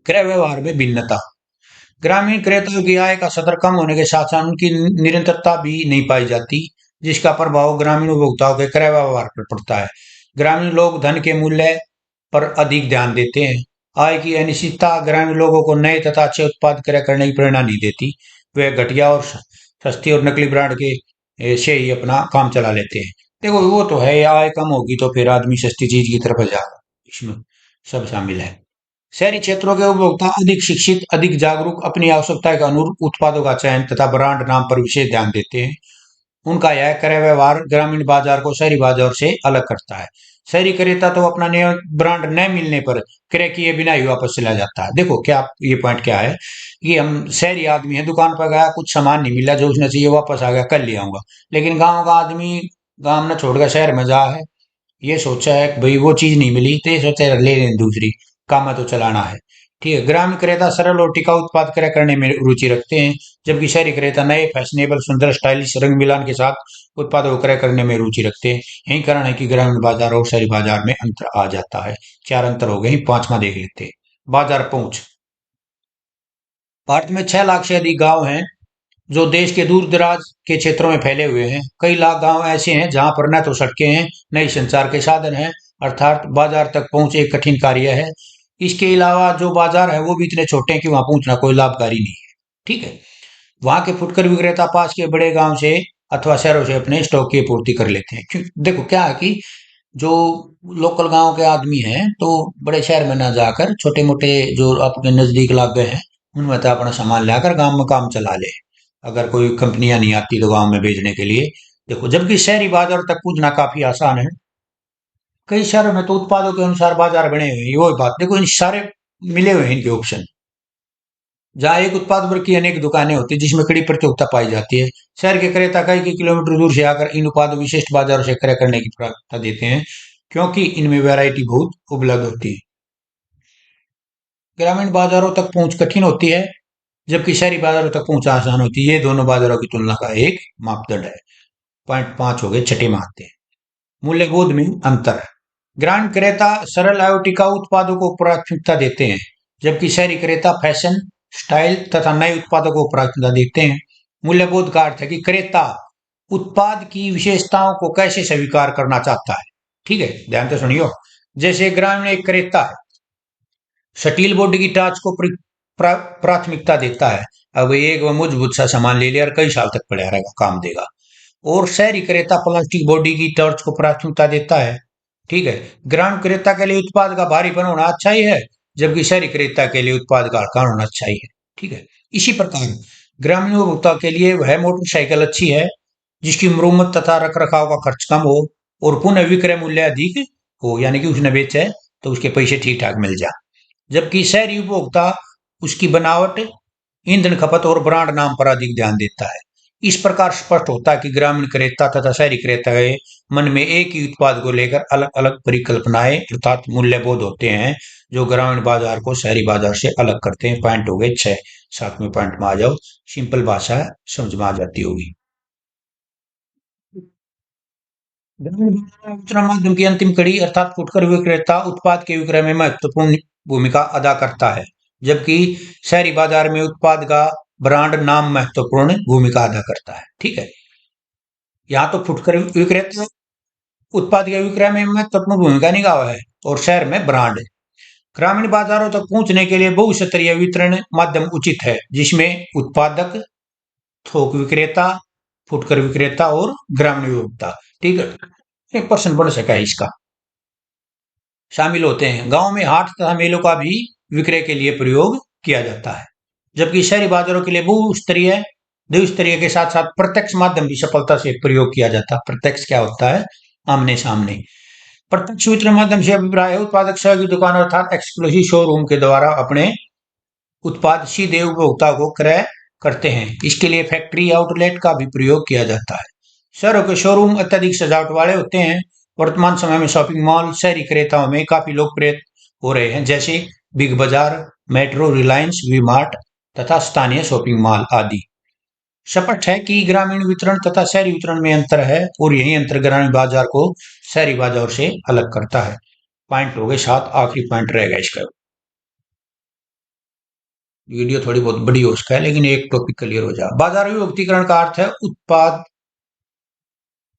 क्रय व्यवहार में भिन्नता। ग्रामीण क्रेताओं की आय का स्तर कम होने के साथ साथ उनकी निरंतरता भी नहीं पाई जाती, जिसका प्रभाव ग्रामीण उपभोक्ताओं के क्रय व्यवहार पर पड़ता है। ग्रामीण लोग धन के मूल्य पर अधिक ध्यान देते हैं। आय की अनिश्चितता ग्रामीण लोगों को नए तथा अच्छे उत्पाद क्रय करने की प्रेरणा नहीं देती। वे घटिया और सस्ती और नकली ब्रांड के से ही अपना काम चला लेते हैं। देखो, वो तो है, आय कम होगी तो फिर आदमी सस्ती चीज की तरफ जाएगा। इसमें सब शामिल है। शहरी क्षेत्रों के उपभोक्ता अधिक शिक्षित, अधिक जागरूक, अपनी आवश्यकता के अनुरूप उत्पादों का चयन तथा ब्रांड नाम पर विशेष ध्यान देते हैं। उनका यह क्रय व्यवहार ग्रामीण बाजार को शहरी बाजार से अलग करता है। शहरी क्रेता तो अपना नया ब्रांड न मिलने पर क्रय किए बिना ही वापस चला जाता है। देखो क्या, ये पॉइंट क्या है कि हम शहरी आदमी है, दुकान पर गया, कुछ सामान नहीं मिला जो उसने चाहिए, वापस आ गया, कल ले आऊंगा। लेकिन गांव का आदमी गांव न छोड़कर शहर में जा है, ये सोचा है कि भाई वो चीज नहीं मिली तो ये सोचा है ले लें दूसरी, काम में तो चलाना है। ठीक है, ग्रामीण क्रेता सरल और टिकाऊ उत्पाद क्रय करने में रुचि रखते हैं, जबकि शहरी क्रेता नए, फैशनेबल, सुंदर, स्टाइलिश, रंग मिलान के साथ उत्पादों को क्रय करने में रुचि रखते हैं। यही कारण है कि ग्रामीण बाजार और शहरी बाजार में अंतर आ जाता है। 4 अंतर हो गए। पांचवा देख लेते हैं, बाजार पहुंच। भारत में 6 लाख से अधिक गांव हैं जो देश के दूर दराज के क्षेत्रों में फैले हुए हैं। कई लाख गांव ऐसे हैं जहां पर न तो सड़कें हैं, न ही संचार के साधन हैं, अर्थात बाजार तक पहुंच एक कठिन कार्य है। इसके अलावा जो बाजार है वो भी इतने छोटे हैं कि वहां पहुंचना कोई लाभकारी नहीं है। ठीक है, वहां के फुटकर विक्रेता पास के बड़े गांव से अथवा शहरों से अपने स्टॉक की पूर्ति कर लेते हैं। देखो क्या है कि जो लोकल गांव के आदमी हैं तो बड़े शहर में ना जाकर छोटे मोटे जो आपके नजदीक इलाके हैं उनमें तो अपना सामान लाकर गांव में काम चला ले, अगर कोई कंपनियां नहीं आती तो गांव में भेजने के लिए। देखो, जबकि शहरी बाजार तक पहुंचना काफी आसान है। कई शहरों में तो उत्पादों के अनुसार बाजार बने हुए हैं। वो बात देखो, इन सारे मिले हुए हैं इनके ऑप्शन, जहाँ एक उत्पाद पर की अनेक दुकानें होती है जिसमें कड़ी प्रतियोगिता पाई जाती है। शहर के क्रेता कई किलोमीटर दूर से आकर इन उत्पादों विशिष्ट बाजारों से क्रय करने की प्राथमिकता देते हैं, क्योंकि इनमें वैरायटी बहुत उपलब्ध होती है। ग्रामीण बाजारों तक पहुंच कठिन होती है, जबकि शहरी बाजारों तक पहुंच आसान होती है। ये दोनों बाजारों की तुलना का एक मापदंड है। पॉइंट 5 हो गए। छठे में आते हैं, मूल्य बोध में अंतर। ग्रामीण क्रेता सरल एवं टिकाऊ उत्पादों को प्राथमिकता देते हैं, जबकि शहरी क्रेता फैशन, स्टाइल तथा नए उत्पादों को प्राथमिकता देते हैं। मूल्यबोध का अर्थ है कि क्रेता उत्पाद की विशेषताओं को कैसे स्वीकार करना चाहता है। ठीक है, ध्यान से सुनियो। जैसे ग्रामीण एक क्रेता है, स्टील बॉडी की टार्च को प्राथमिकता देता है। अब एक वो मजबूत सा सामान ले लिया और कई साल तक पड़ा रहेगा, काम देगा। और शहरी क्रेता प्लास्टिक बॉडी की टॉर्च को प्राथमिकता देता है। ठीक है, ग्रामीण क्रेता के लिए उत्पाद का भारीपन होना अच्छा ही है, जबकि शहरी क्रेता के लिए उत्पाद का आकार होना अच्छा ही है। ठीक है, इसी प्रकार ग्रामीण उपभोक्ता के लिए वह मोटरसाइकिल अच्छी है जिसकी मरम्मत तथा रख रखाव का खर्च कम हो और पुनः विक्रय मूल्य अधिक हो, यानी कि उसने बेचा है तो उसके पैसे ठीक ठाक मिल जाए। जबकि शहरी उपभोक्ता उसकी बनावट, ईंधन खपत और ब्रांड नाम पर अधिक ध्यान देता है। इस प्रकार स्पष्ट होता है कि ग्रामीण क्रेता तथा शहरी क्रेता के मन में एक ही उत्पाद को लेकर अलग अलग परिकल्पनाएं अर्थात मूल्यबोध होते हैं, जो ग्रामीण बाजार को शहरी बाजार से अलग करते हैं। पॉइंट हो गए 6। 7वें पॉइंट में आ जाओ, सिंपल भाषा है, समझ में आ जाती होगी। ग्रामीण बाजार में वितरण माध्यम की अंतिम कड़ी अर्थात फुटकर विक्रेता उत्पाद के विक्रय में महत्वपूर्ण भूमिका अदा करता है, जबकि शहरी बाजार में उत्पाद का ब्रांड नाम महत्वपूर्ण भूमिका अदा करता है। ठीक है, यहाँ तो फुटकर विक्रेता उत्पाद के विक्रय में महत्वपूर्ण भूमिका निभाता है और शहर में ब्रांड। ग्रामीण बाजारों तक पहुंचने के लिए बहुस्तरीय वितरण माध्यम उचित है, जिसमें उत्पादक, थोक विक्रेता, फुटकर विक्रेता और ग्रामीण उपभोक्ता, ठीक है, एक पर्सन बढ़ सका है इसका, शामिल होते हैं। गांव में हाट तथा मेलों का भी विक्रय के लिए प्रयोग किया जाता है, जबकि शहरी बाजारों के लिए बहुस्तरीय द्विस्तरीय के साथ साथ प्रत्यक्ष माध्यम भी सफलता से प्रयोग किया जाता है। प्रत्यक्ष क्या होता है? आमने सामने। प्रत्यक्ष वितरण माध्यम से अभिप्राय है उत्पादक सहयोगी दुकान अर्थात एक्सक्लूसिव शोरूम के द्वारा अपने उत्पाद सीधे उपभोक्ता को क्रय करते हैं। इसके लिए फैक्ट्री आउटलेट का भी प्रयोग किया जाता है। शहरों के शोरूम अत्यधिक सजावट वाले होते हैं। वर्तमान समय में शॉपिंग मॉल शहरी क्रेताओं में काफी लोकप्रिय हो रहे हैं, जैसे बिग बाजार, मेट्रो, रिलायंस, वी मार्ट तथा स्थानीय शॉपिंग मॉल आदि। स्पष्ट है कि ग्रामीण वितरण तथा शहरी वितरण में अंतर है और यही अंतर ग्रामीण बाजार को शहरी बाजार से अलग करता है। पॉइंट हो गए 7, आखिरी पॉइंट रहेगा इसका। वीडियो थोड़ी बहुत बड़ी हो सकता है, लेकिन एक टॉपिक क्लियर हो जाए। बाजार विभक्तीकरण का अर्थ है उत्पाद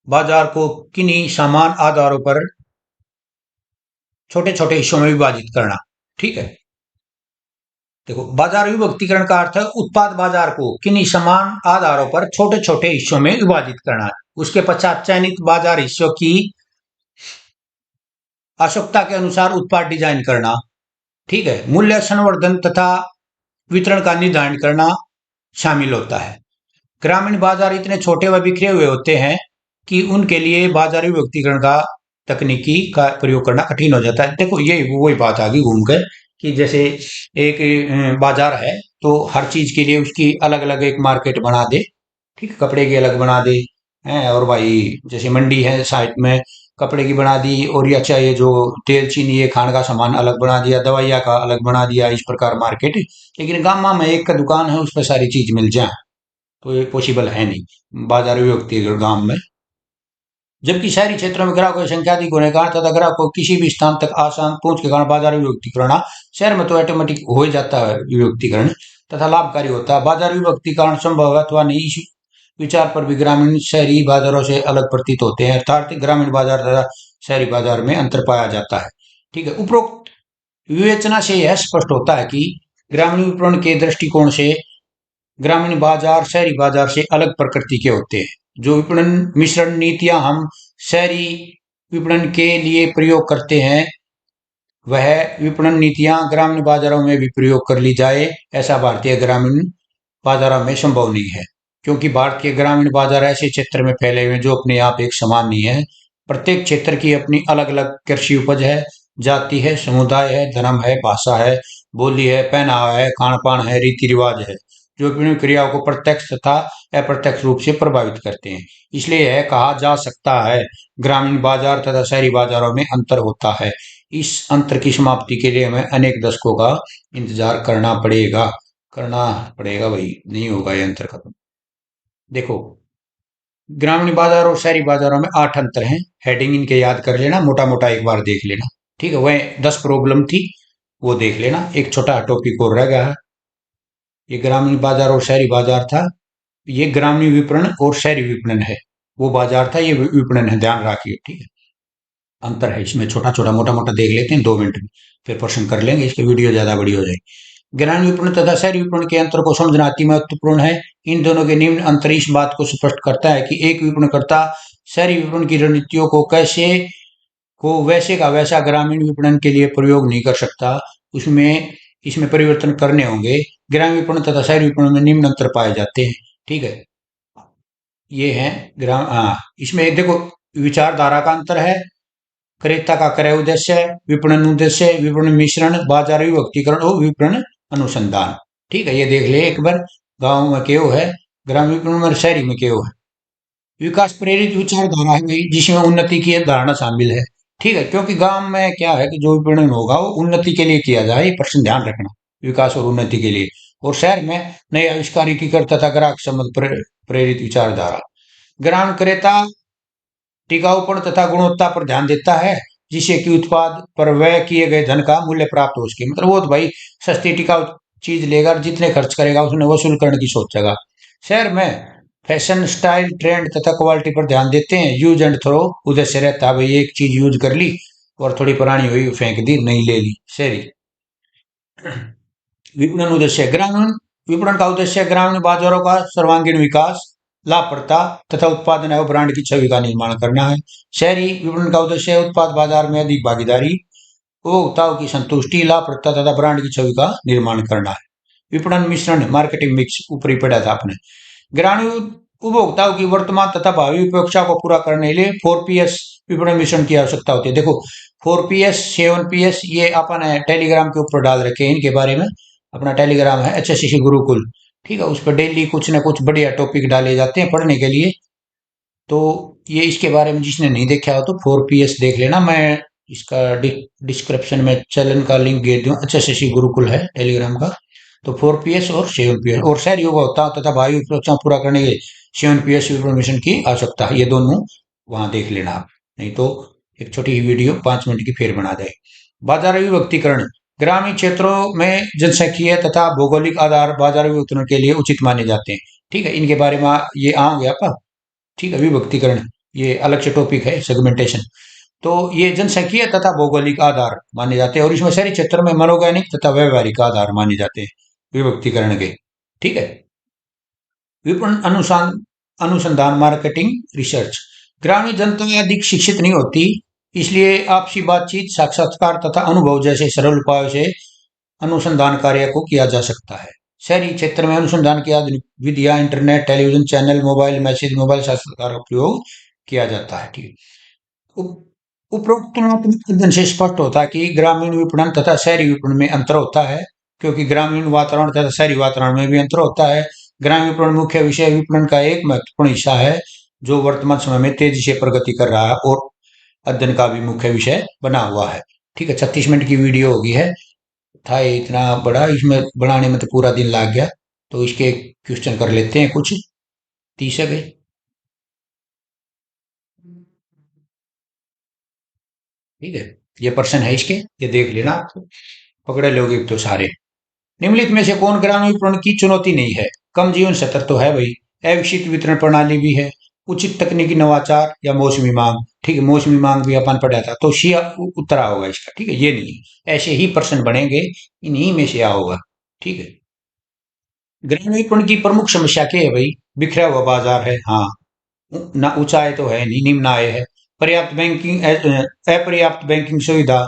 बाजार को किन्हीं समान आधारों पर छोटे छोटे हिस्सों में विभाजित करना, ठीक है। देखो, बाजार विभक्तीकरण का अर्थ है उत्पाद बाजार को किन्हीं समान आधारों पर छोटे छोटे हिस्सों में विभाजित करना, उसके पश्चात चयनित बाजार हिस्सों की आवश्यकता के अनुसार उत्पाद डिजाइन करना, ठीक है। मूल्य संवर्धन तथा वितरण का निर्धारण करना शामिल होता है। ग्रामीण बाजार इतने छोटे व बिखरे हुए होते हैं कि उनके लिए बाजार विभक्तीकरण का तकनीकी का प्रयोग करना कठिन हो जाता है। देखो, ये वही बात आ गई घूम कर कि जैसे एक बाजार है तो हर चीज के लिए उसकी अलग अलग एक मार्केट बना दे, ठीक है, कपड़े की अलग बना दे है, और भाई जैसे मंडी है साइड में कपड़े की बना दी, और या चाहिए जो तेल चीनी है खाने का सामान अलग बना दिया, दवाइयाँ का अलग बना दिया, इस प्रकार मार्केट। लेकिन गाँव में एक का दुकान है उस पर सारी चीज मिल जाए तो ये पॉसिबल है नहीं बाजार विभक्तीकरण गांव में। जबकि शहरी क्षेत्रों में ग्राहकों की संख्या अधिक होने के कारण तथा ग्राहकों को किसी भी स्थान तक आसान पहुंच के कारण बाजार विभक्तीकरण शहर में तो ऑटोमेटिक हो ही जाता है विभक्तीकरण तथा लाभकारी होता है। बाजार विभक्तीकरण संभव है अथवा नहीं, इस विचार पर भी ग्रामीण शहरी बाजारों से अलग प्रतीत होते हैं, अर्थात ग्रामीण बाजार तथा शहरी बाजार में अंतर पाया जाता है, ठीक है। उपरोक्त विवेचना से यह स्पष्ट होता है कि ग्रामीण विपणन के दृष्टिकोण से ग्रामीण बाजार शहरी बाजार से अलग प्रकृति के होते हैं। जो विपणन मिश्रण नीतियां हम शहरी विपणन के लिए प्रयोग करते हैं, वह विपणन नीतियां ग्रामीण बाजारों में भी प्रयोग कर ली जाए, ऐसा भारतीय ग्रामीण बाजारों में संभव नहीं है, क्योंकि भारत के ग्रामीण बाजार ऐसे क्षेत्र में फैले हुए हैं जो अपने आप एक समान नहीं है। प्रत्येक क्षेत्र की अपनी अलग अलग कृषि उपज है, जाति है, समुदाय है, धर्म है, भाषा है, बोली है, पहनावा है, खान पान है, रीति रिवाज है, जो विभिन्न क्रियाओं को प्रत्यक्ष तथा अप्रत्यक्ष रूप से प्रभावित करते हैं। इसलिए यह कहा जा सकता है ग्रामीण बाजार तथा शहरी बाजारों में अंतर होता है। इस अंतर की समाप्ति के लिए हमें अनेक दशकों का इंतजार करना पड़ेगा भाई, नहीं होगा ये अंतर खत्म। देखो, ग्रामीण बाजार और शहरी बाजारों में 8 अंतर हैं। हेडिंग इनके याद कर लेना, मोटा मोटा एक बार देख लेना, ठीक है। वह 10 प्रॉब्लम थी वो देख लेना। एक छोटा टॉपिक और रह गया है, ये ग्रामीण बाजार और शहरी बाजार था, ये ग्रामीण विपणन और शहरी विपणन है। वो बाजार था, ये विपणन है, ध्यान रखिए, ठीक है। अंतर है इसमें, छोटा छोटा मोटा मोटा देख लेते हैं 2 मिनट में, फिर प्रश्न कर लेंगे, इसकी वीडियो ज्यादा बड़ी हो जाएगी। ग्रामीण विपणन तथा शहरी विपणन के अंतर को समझना अति महत्वपूर्ण है। इन दोनों के निम्न अंतर इस बात को स्पष्ट करता है कि एक विपणनकर्ता शहरी विपणन की रणनीतियों को वैसे का वैसा ग्रामीण विपणन के लिए प्रयोग नहीं कर सकता, उसमें इसमें परिवर्तन करने होंगे। ग्रामीण विपणन तथा शहरी विपणन में निम्न अंतर पाए जाते हैं, ठीक है। ये है इसमें देखो, विचारधारा का अंतर है, क्रेता का क्रय उद्देश्य, विपणन उद्देश्य, विपणन मिश्रण, बाजार विभक्तीकरण और विपणन अनुसंधान, ठीक है। ये देख ले एक बार, गांव में क्यों है, ग्रामीण विपणन में, शहरी में क्यों है। विकास प्रेरित विचारधारा है भाई, जिसमें उन्नति की धारणा शामिल है, ठीक है। क्योंकि गांव में क्या है कि जो विपणन होगा वो उन्नति के लिए किया जाए, ये प्रश्न ध्यान रखना, विकास और उन्नति के लिए। और शहर में नए आविष्कारिकीकरण तथा ग्राहक संबंध प्रेरित विचारधारा। ग्रामीण क्रेता टिकाऊपन तथा गुणवत्ता पर ध्यान देता है, जिससे कि उत्पाद पर व्यय किए गए धन का मूल्य प्राप्त हो सके। मतलब वो तो भाई सस्ती टिकाऊ चीज लेगा, जितने खर्च करेगा उसने वसूल करने की सोचेगा। शहर में फैशन, स्टाइल, ट्रेंड तथा क्वालिटी पर ध्यान देते हैं। यूज एंड थ्रो उद्देश्य रहता है, भाई एक चीज यूज कर ली और थोड़ी पुरानी हुई फेंक दी, नहीं ले ली। शहरी विपणन उद्देश्य, ग्रामीण विपणन का उद्देश्य ग्रामीण बाजारों का सर्वांगीण विकास, लाभप्रदता तथा उत्पादन एवं ब्रांड की छवि का निर्माण करना है। शहरी विपणन का उद्देश्य है उत्पाद बाजार में अधिक भागीदारी, उपभोक्ताओं की संतुष्टि, लाभप्रदता तथा ब्रांड की छवि का निर्माण करना है। विपणन मिश्रण मार्केटिंग मिक्स ऊपर ही पढ़ा था आपने। ग्रामीण उपभोक्ताओं की वर्तमान तथा भावी अपेक्षा को पूरा करने के लिए 4PS विपणन मिश्रण की आवश्यकता होती है। देखो 4PS 7PS ये अपन टेलीग्राम के ऊपर डाल रखे हैं, इनके बारे में अपना टेलीग्राम है HSCC गुरुकुल, ठीक है। उस पर डेली कुछ ना कुछ बढ़िया टॉपिक डाले जाते हैं पढ़ने के लिए। तो ये इसके बारे में जिसने नहीं देखा हो तो 4PS देख लेना। मैं इसका डिस्क्रिप्शन में चैनल का लिंक दे दूँ, HSCC गुरुकुल है टेलीग्राम का। तो 4PS और 7PS और शहरी उपभोक्ता तथा वायु सुरक्षा पूरा करने के 7PS इंफॉर्मेशन की आवश्यकता है। ये दोनों वहां देख लेना आप, नहीं तो एक छोटी ही वीडियो 5 मिनट की फिर बना दे। बाजार विभक्तिकरण ग्रामीण क्षेत्रों में जनसंख्या तथा भौगोलिक आधार बाजार विभक्तिकरण के लिए उचित माने जाते हैं, ठीक है। इनके बारे में ये आओगे आप, ठीक है। विभक्तिकरण ये अलग से टॉपिक है, सेगमेंटेशन। तो ये जनसंख्या तथा भौगोलिक आधार माने जाते हैं और इसमें शहरी क्षेत्र में मनोवैज्ञानिक तथा व्यवहारिक आधार माने जाते हैं विभक्तिकरण के, ठीक है। विपणन अनुसंधान मार्केटिंग रिसर्च ग्रामीण जनता अधिक शिक्षित नहीं होती, इसलिए आपसी बातचीत साक्षात्कार तथा अनुभव जैसे सरल उपायों से अनुसंधान कार्य को किया जा सकता है। शहरी क्षेत्र में अनुसंधान की आधुनिक विधियां internet, television channel, mobile message, mobile साक्षात्कार का उपयोग किया जाता है, ठीक है। उपरोक्त तुलनात्मक अध्ययन से स्पष्ट होता है कि ग्रामीण विपणन तथा शहरी विपणन में अंतर होता है, क्योंकि ग्रामीण वातावरण तथा शहरी वातावरण में भी अंतर होता है। ग्रामीण विपणन मुख्य विषय विपणन का एक महत्वपूर्ण हिस्सा है जो वर्तमान समय में तेजी से प्रगति कर रहा है और अध्ययन का भी मुख्य विषय बना हुआ है, ठीक है। 36 मिनट की वीडियो होगी है, था ये इतना बड़ा, इसमें बनाने में तो पूरा दिन लग गया। तो इसके क्वेश्चन कर लेते हैं कुछ 30 है। ठीक है, ये प्रश्न है इसके, ये देख लेना आप, पकड़े लोगे तो सारे। निम्नलिखित में से कौन ग्रामीण विपणन की चुनौती नहीं है? कम जीवन सतर तो है भाई, अविकसित वितरण प्रणाली भी है, उचित तकनीकी नवाचार या मौसमी मांग, ठीक है। मौसमी मांग भी अपन पढ़ा था, तो शी उत्तरा होगा इसका, ठीक है। ये नहीं, ऐसे ही प्रश्न बनेंगे, इन्हीं में से आ होगा, ठीक है। ग्रामीण विपणन की प्रमुख समस्या क्या है भाई? बिखरा हुआ बाजार है, हाँ। ना ऊंचाई तो है नहीं, निम्न आय है। पर्याप्त बैंकिंग अपर्याप्त बैंकिंग सुविधा,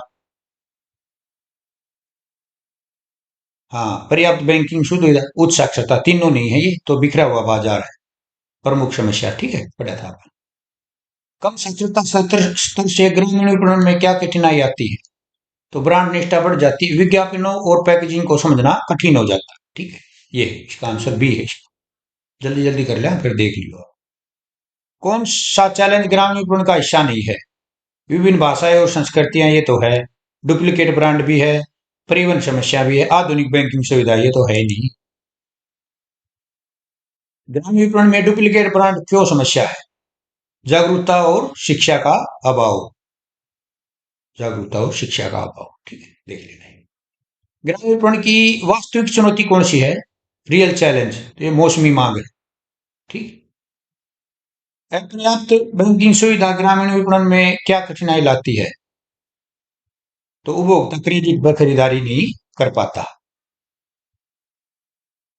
हाँ पर्याप्त बैंकिंग सुविधा, उच्च साक्षरता, तीनों नहीं है ये, तो बिखरा हुआ बाजार है प्रमुख समस्या, ठीक है, पढ़ा था आपने। कम साक्षरता स्तर से ग्रामीण विपणन में क्या कठिनाई आती है? तो ब्रांड निष्ठा बढ़ जाती है, विज्ञापनों और पैकेजिंग को समझना कठिन हो जाता है, ठीक है। ये इसका आंसर बी है। जल्दी जल्दी कर लें फिर देख लियो। कौन सा चैलेंज ग्रामीण विपणन का हिस्सा नहीं है? विभिन्न भाषाएं और संस्कृतियां, ये तो है। डुप्लीकेट ब्रांड भी है, परिवहन समस्या भी है, आधुनिक बैंकिंग सुविधा, ये तो है ही नहीं। ग्रामीण विपणन में डुप्लीकेट ब्रांड क्यों समस्या है? जागरूकता और शिक्षा का अभाव, जागरूकता और शिक्षा का अभाव, ठीक है, देख लेना है। ग्रामीण विपणन की वास्तविक चुनौती कौन सी है? रियल चैलेंज, तो ये मौसमी मांग है, ठीक। अपर्याप्त बैंकिंग सुविधा ग्रामीण विपणन में क्या कठिनाई लाती है? तो उपभोक्ता क्रेडिट पर खरीदारी नहीं कर पाता।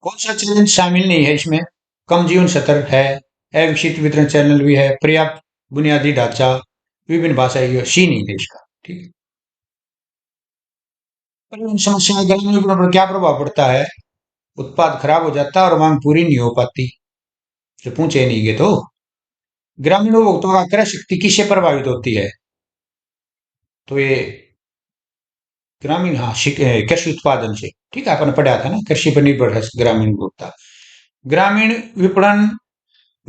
कौन सा चैलेंज शामिल नहीं है इसमें? कम जीवन स्तर है, अविकसित वितरण चैनल भी है, पर्याप्त बुनियादी ढांचा, विभिन्न भाषाएं, सी नहीं है इसका, ठीक है। परिवहन समस्या ग्रामीण विपणन पर क्या प्रभाव पड़ता है? उत्पाद खराब हो जाता है और मांग पूरी नहीं हो पाती, जो पूछे नहीं गए तो। ग्रामीण उपभोक्ताओं का क्रय शक्ति किससे प्रभावित होती है? तो ये ग्रामीण, हाँ, कृषि उत्पादन से, ठीक है, अपन पढ़ा था ना, कृषि पर निर्भर है ग्रामीण उपभोक्ता। ग्रामीण विपणन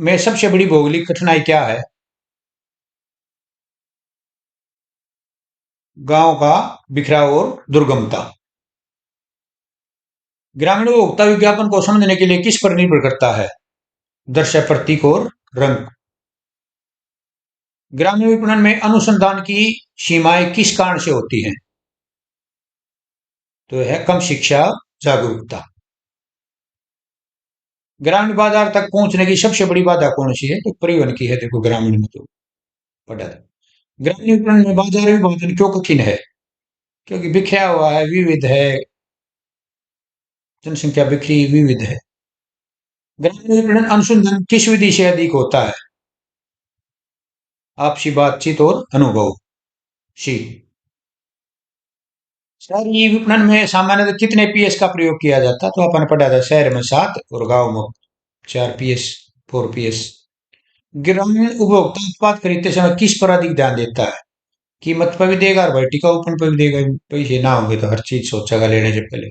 में सबसे बड़ी भौगोलिक कठिनाई क्या है? गांव का बिखराव और दुर्गमता। ग्रामीण उपभोक्ता विज्ञापन को समझने के लिए किस पर निर्भर करता है? दृश्य, प्रतीक और रंग। ग्रामीण विपणन में अनुसंधान की सीमाएं किस कारण से होती हैं? तो है कम शिक्षा, जागरूकता। ग्रामीण बाजार तक पहुंचने की सबसे बड़ी बाधा कौन सी है? तो परिवहन की है, देखो ग्रामीण में तो पढ़ा था। ग्रामीण विपणन में बाजार विभाजन क्यों कठिन है? क्योंकि बिखरा हुआ है, विविध है, जनसंख्या बिखरी विविध है। ग्रामीण विपणन अनुसंधान किस विधि से अधिक होता है? आपसी बातचीत और अनुभव। सी। शहरी विपणन में सामान्यतः कितने पीएस का प्रयोग किया जाता है? तो अपन पढ़ा था, शहर में 7 और गांव में 4 पीएस, 4 पीएस। ग्रामीण उपभोक्ता उत्पाद खरीदते समय किस पर अधिक ध्यान देता है? कीमत पर भी देगा और भाई टिकाऊपन पर भी देगा। पैसे ना होंगे तो हर चीज सोचेगा लेने से पहले।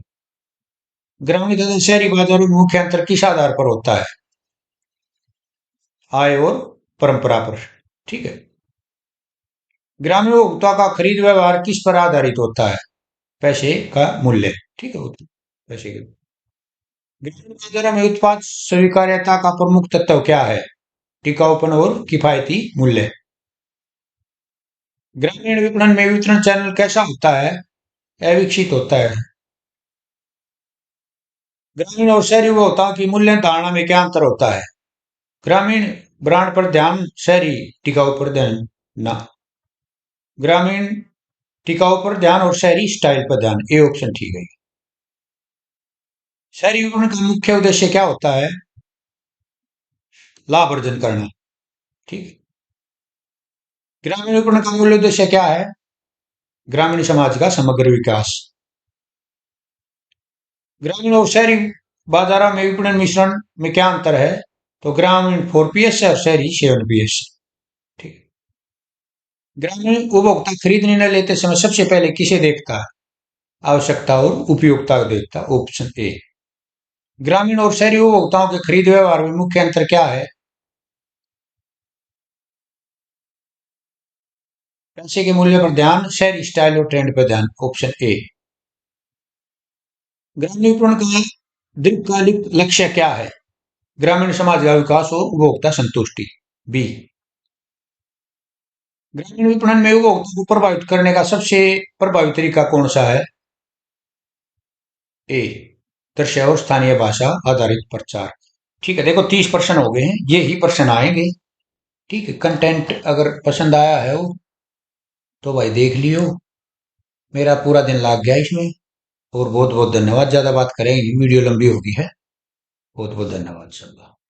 ग्रामीण तथा शहरी बाजारों में मुख्य अंतर किस आधार पर होता है? आय और परंपरा पर। ठीक है। ग्रामीण उपभोक्ता का खरीद व्यवहार किस पर आधारित होता है? पैसे का मूल्य। ठीक है, वो तो पैसे के। ग्रामीण बाजारों में उत्पाद स्वीकार्यता का प्रमुख तत्व क्या है? टिकाऊपन और किफायती मूल्य। ग्रामीण विपणन में वितरण चैनल कैसा होता है? अविकसित होता है। ग्रामीण और शहरी उपभोक्ताओं की मूल्य धारणा में क्या अंतर होता है? ग्रामीण ब्रांड पर ध्यान, शहरी टिकाऊ पर ध्यान। ना। ग्रामीण टिकाऊ पर ध्यान और शहरी स्टाइल पर ध्यान। ए ऑप्शन ठीक है। शहरी विपणन का मुख्य उद्देश्य क्या होता है? लाभ अर्जन करना। ठीक है। ग्रामीण विपणन का मूल उद्देश्य क्या है? ग्रामीण समाज का समग्र विकास। ग्रामीण और शहरी बाजारों में विपणन मिश्रण में क्या अंतर है? तो ग्रामीण 4 पीएस है और शहरी 7 पीएस। ठीक है। ग्रामीण उपभोक्ता खरीद निर्णय लेते समय सबसे पहले किसे देखता है? आवश्यकता और उपयोगिता को देखता है। Option A. ग्रामीण और शहरी उपभोक्ताओं के खरीद व्यवहार में मुख्य अंतर क्या है? पैसे के मूल्य पर ध्यान, शहरी स्टाइल और ट्रेंड पर ध्यान। Option A. ग्रामीण विपणन का दीर्घकालिक लक्ष्य क्या है? ग्रामीण समाज का विकास और उपभोक्ता संतुष्टि। बी। ग्रामीण विपणन में उपभोक्ता को प्रभावित करने का सबसे प्रभावी तरीका कौन सा है? ए। दृश्य और स्थानीय भाषा आधारित प्रचार। ठीक है, देखो 30 प्रश्न हो गए हैं, ये ही प्रश्न आएंगे। ठीक है, कंटेंट अगर पसंद आया है वो तो भाई देख लियो। मेरा पूरा दिन लग गया इसमें। और बहुत बहुत धन्यवाद। ज्यादा बात करेंगे, वीडियो लंबी होगी है। बहुत बहुत धन्यवाद सबका।